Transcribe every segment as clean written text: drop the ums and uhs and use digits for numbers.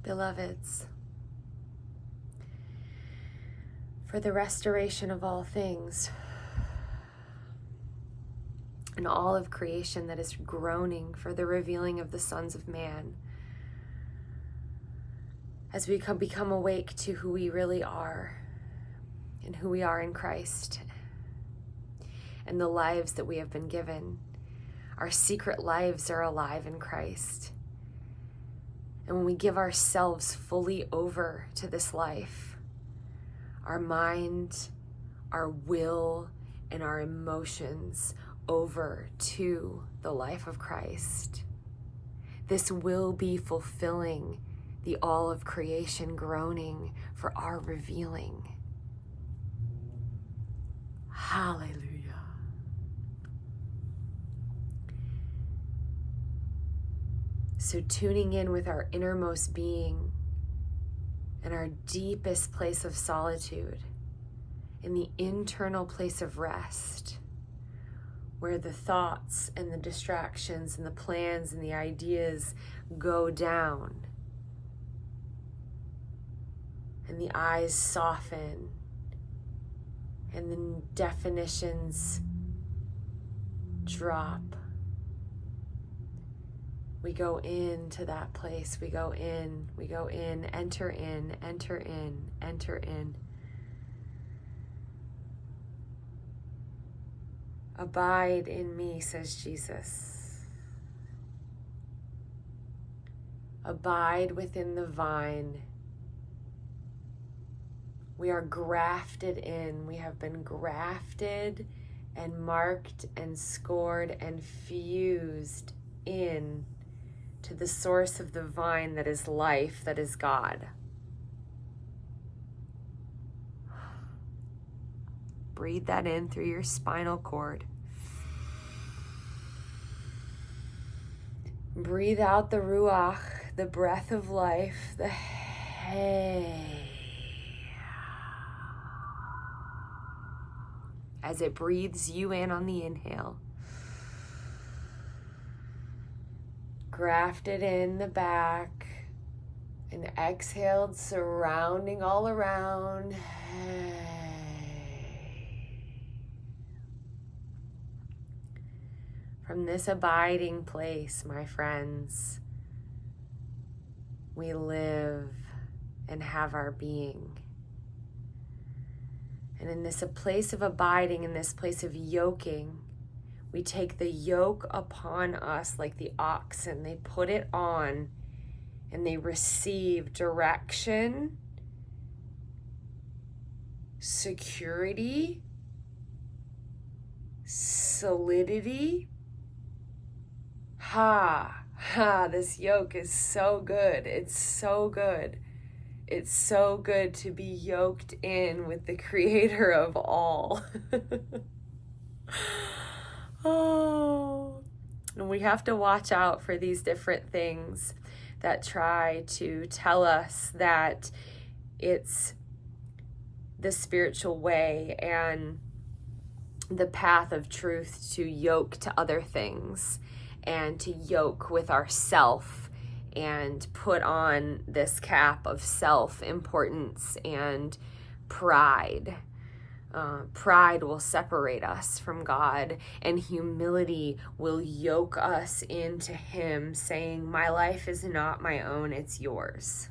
Beloveds, for the restoration of all things and all of creation that is groaning for the revealing of the sons of man, as we become awake to who we really are and who we are in Christ and the lives that we have been given. Our secret lives are alive in Christ. And when we give ourselves fully over to this life, our mind, our will, and our emotions over to the life of Christ, this will be fulfilling the all of creation groaning for our revealing. Hallelujah. So tuning in with our innermost being and our deepest place of solitude, in the internal place of rest, where the thoughts and the distractions and the plans and the ideas go down, and the eyes soften, and the definitions drop. We go into that place. We go in, enter in, enter in, enter in. Abide in me, says Jesus. Abide within the vine. We are grafted in. We have been grafted and marked and scored and fused in to the source of the vine that is life, that is God. Breathe that in through your spinal cord. Breathe out the ruach, the breath of life, the hey, as it breathes you in on the inhale. Grafted in the back and exhaled, surrounding all around. From this abiding place, my friends, we live and have our being. And in this place of abiding, in this place of yoking, we take the yoke upon us like the oxen. They put it on and they receive direction, security, solidity. This yoke is so good. It's so good. It's so good to be yoked in with the creator of all. Oh, and we have to watch out for these different things that try to tell us that it's the spiritual way and the path of truth to yoke to other things and to yoke with ourself and put on this cap of self-importance and pride. Pride will separate us from God, and humility will yoke us into Him, saying, my life is not my own, it's yours.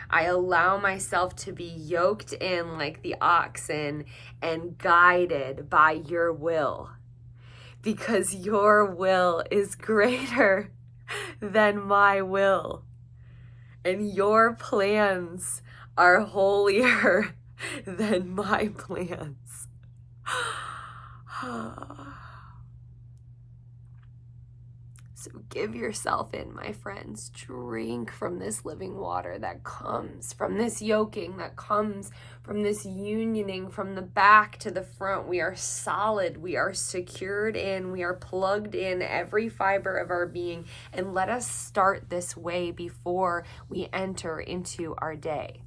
I allow myself to be yoked in like the oxen and guided by your will, because your will is greater than my will, and your plans are holier than my plans. So give yourself in, my friends. Drink from this living water that comes from this yoking, that comes from this unioning from the back to the front. We are solid. We are secured in. We are plugged in every fiber of our being. And let us start this way before we enter into our day.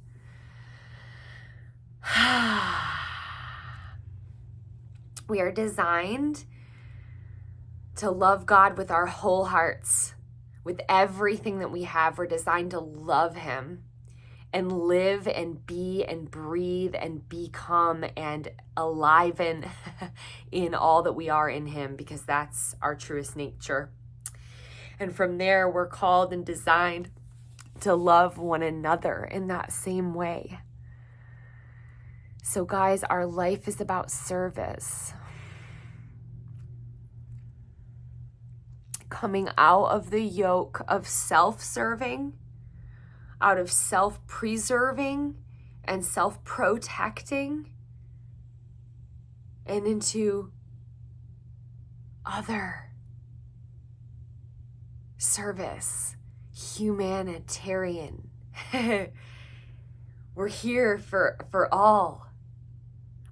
We are designed to love God with our whole hearts, With everything that we have, we're designed to love him and live and be and breathe and become and aliven in all that we are in him, because that's our truest nature. And from there, we're called and designed to love one another in that same way. So guys, our life is about service. Coming out of the yoke of self-serving, out of self-preserving and self-protecting, and into other service, humanitarian. We're here for all.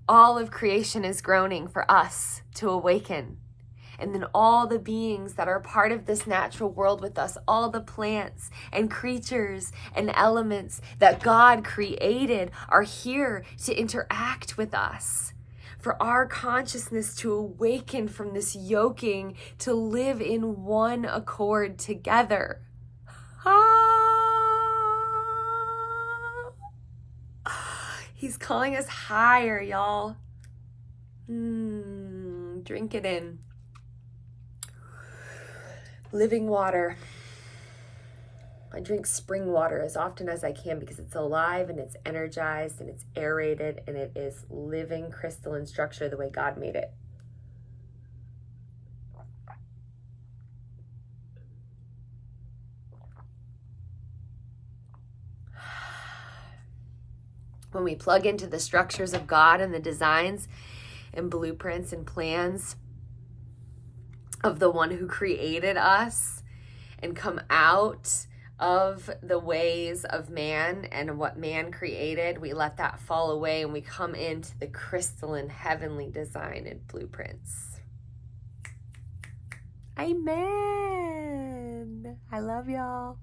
All of creation is groaning for us to awaken. And then all the beings that are part of this natural world with us, all the plants and creatures and elements that God created are here to interact with us. For our consciousness to awaken from this yoking, to live in one accord together. He's calling us higher, y'all. Drink it in. Living water. I drink spring water as often as I can because it's alive and it's energized and it's aerated and it is living crystalline structure the way God made it. When we plug into the structures of God and the designs and blueprints and plans of the one who created us, and come out of the ways of man and what man created, we let that fall away and we come into the crystalline heavenly design and blueprints. Amen. I love y'all.